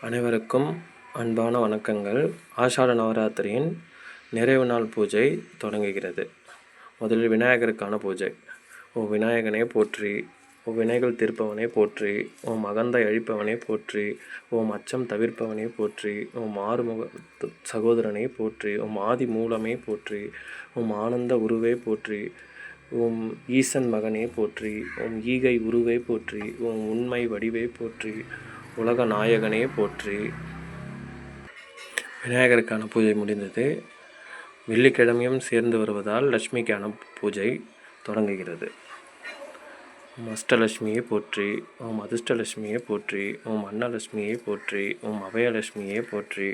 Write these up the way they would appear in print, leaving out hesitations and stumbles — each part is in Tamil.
அனைவருக்கும் அன்பான வணக்கங்கள். ஆஷாட நவராத்திரியின் நிறைவு நாள் பூஜை தொடங்குகிறது. முதலில் விநாயகருக்கான பூஜை. ஓ விநாயகனே போற்றி, ஓ வினைகள் தீர்ப்பவனே போற்றி, ஓம் அகந்தை அழிப்பவனே போற்றி, ஓம் அச்சம் தவிர்ப்பவனே போற்றி, ஓம் ஆறுமுக சகோதரனே போற்றி, ஓம் ஆதி மூலமே போற்றி, ஓம் ஆனந்த உருவே போற்றி, ஓம் ஈசன் மகனே போற்றி, ஓம் ஈகை உருவே போற்றி, ஓம் உண்மை வடிவே போற்றி, உலக நாயகனே போற்றி. விநாயகருக்கான பூஜை முடிந்தது. வெள்ளிக்கிழமையும் சேர்ந்து வருவதால் லட்சுமிக்கான பூஜை தொடங்குகிறது. ஓம் அஷ்டலட்சுமியை போற்றி, ஓம் அதிர்ஷ்டலட்சுமியை போற்றி, ஓம் அன்னலட்சுமியை போற்றி, ஓம் அபயலட்சுமியை போற்றி,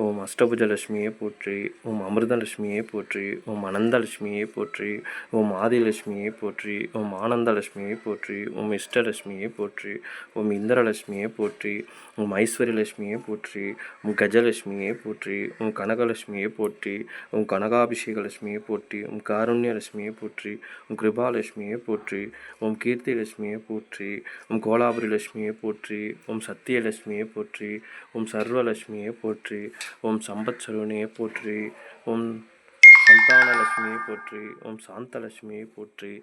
ஓம் அஷ்டபுஜலட்சுமியை போற்றி, ஓம் அமிர்தலட்சுமியை போற்றி, ஓம் அனந்தலட்சுமியை போற்றி, ஓம் ஆதிலட்சுமியை போற்றி, ஓம் ஆனந்தலட்சுமியை போற்றி, ஓம் இஷ்டலட்சுமியை போற்றி, ஓம் இந்திரலட்சுமியை போற்றி, ஓம் ஐஸ்வர்யலட்சுமியை போற்றி, ஓம் கஜலட்சுமியை போற்றி, ஓம் கனகலட்சுமியை போற்றி, ஓம் கனகாபிஷேகலட்சுமியை போற்றி, ஓம் காருண்யலட்சுமியை போற்றி, ஓம் கிருபாலட்சுமியை போற்றி, ஓம் கீர்த்திலட்சுமியை போற்றி, ஓம் கோலாபுரி லட்சுமியை போற்றி, ஓம் சத்தியலட்சுமியை போற்றி, ஓம் சர்வலட்சுமியை போற்றி, ஓம் சம்பத்சருணியை போற்றி, ஓம் சந்தானலட்சுமியை போற்றி, ஓம் சாந்தலட்சுமியை போற்றி,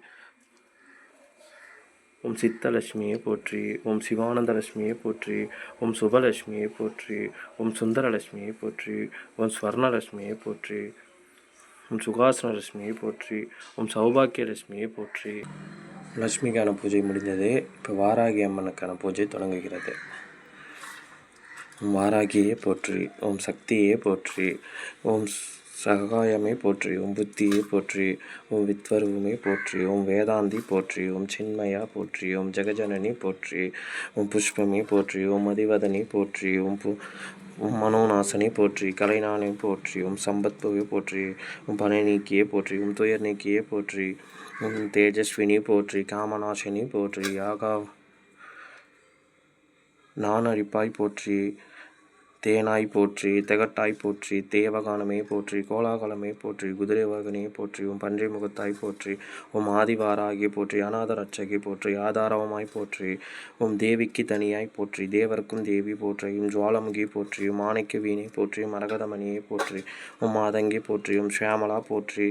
ஓம் சித்தலட்சுமியை போற்றி, ஓம் சிவானந்தலட்சுமியை போற்றி, ஓம் சுபலட்சுமியை போற்றி, ஓம் சுந்தரலட்சுமியை போற்றி, ஓம் ஸ்வர்ணலட்சுமியை போற்றி, ஓம் சுகாசனலட்சுமியை போற்றி, ஓம் சௌபாக்கியலட்சுமியை போற்றி. லட்சுமிக்கான பூஜை முடிந்தது. இப்போ வாராகி அம்மனுக்கான பூஜை தொடங்குகிறது. ஓம் வாராகியே போற்றி, ஓம் சக்தியே போற்றி, ஓம் சகாயமே போற்றி, ஓம் புத்தியே போற்றி, ஓம் வித்வருவமே போற்றி, ஓம் வேதாந்தி போற்றி, ஓம் சின்மயா போற்றி, ஓம் ஜெகஜனனி போற்றி, ஓம் புஷ்பமே போற்றி, ஓம் அதிவதனி போற்றி, ஓம் மனோநாசனி போற்றி, கலைநானே போற்றி, ஓம் சம்பத்புவே போற்றி, ஓம் பனை நீக்கியே போற்றி, ஓம் துயர் நீக்கியே போற்றி, ஓம் தேஜஸ்வினி போற்றி, காமநாசினி போற்றி, யாகா நானரிப்பாய் போற்றி, தேனாய் போற்றி, திகட்டாய் போற்றி, தேவகானமே போற்றி, கோலாகலமே போற்றி, குதிரை வாகனே போற்றி, ஓம் பன்றை முகத்தாய் போற்றி, ஓம் ஆதிவாராகி போற்றி, அநாத ரட்சகி போற்றி, ஆதாரவமாய் போற்றி, ஓம் தேவிக்கு தனியாய் போற்றி, தேவர்க்கும் தேவி போற்றி, ஓம் ஜுவாலமுகி போற்றி, ஓம் மாணிக்க வீணை போற்றி, மரகதமணியை போற்றி, ஓம் மாதங்கி போற்றி, ஓம் ஷியாமலா போற்றி,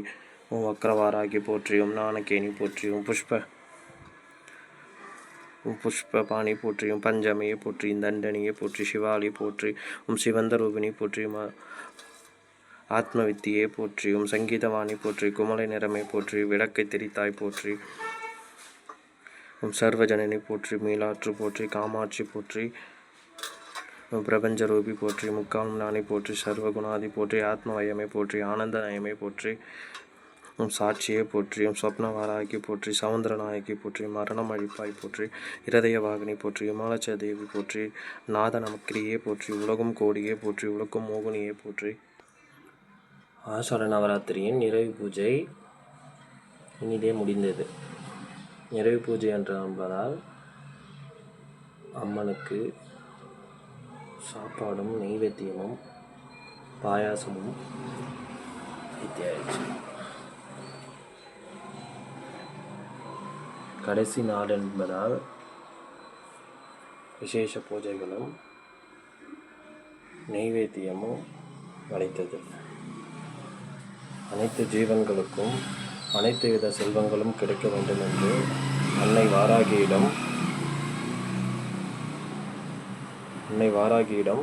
ஓம் வக்ரவாராகி போற்றி, ஓம் நானகேணி போற்றி, ஓம் புஷ்பபாணி போற்றி, ஓம் பஞ்சமையை போற்றி, தண்டனியை போற்றி, சிவாலி போற்றி, ஓம் சிவந்த ரூபிணி போற்றி, ஆத்மவித்தியை போற்றி, ஓம் சங்கீதவாணி போற்றி, குமலை நிறமை போற்றி, விளக்கை தெரித்தாய் போற்றி, ஓம் சர்வஜனனி போற்றி, மீளாற்று போற்றி, காமாட்சி போற்றி, ஓம் பிரபஞ்ச ரூபி போற்றி, முக்கால் நாணி போற்றி, சர்வகுணாதி போற்றி, ஆத்மவயமை போற்றி, ஆனந்த நயமை போற்றி, ஓம் சாட்சியை போற்றி, ஓம் சொப்னவாராகி போற்றி, சவுந்தரநாயகி போற்றி, மரணம் அழிப்பாய் போற்றி, இருதய வாகினி போற்றி, இமாலச்சதேவி போற்றி, நாத நமக்கிரியே போற்றி, உலகம் கோடியே போற்றி, உலகம் மோகினியே போற்றி. ஆஷாட நவராத்திரியின் நிறைவு பூஜை இனிதே முடிந்தது. நிறைவு பூஜை என்று என்பதால் அம்மனுக்கு சாப்பாடும் நெய்வேத்தியமும் பாயாசமும் வைத்தியாயிற்று. கடைசி நாள் என்பதால் விசேஷ பூஜைகளும் நெய்வேத்தியமும் கிடைத்தது. அனைத்து ஜீவன்களுக்கும் அனைத்து வித செல்வங்களும் கிடைக்க வேண்டும் என்று அன்னை வாராகியிடம்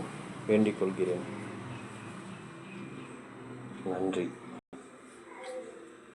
வேண்டிக் கொள்கிறேன். நன்றி.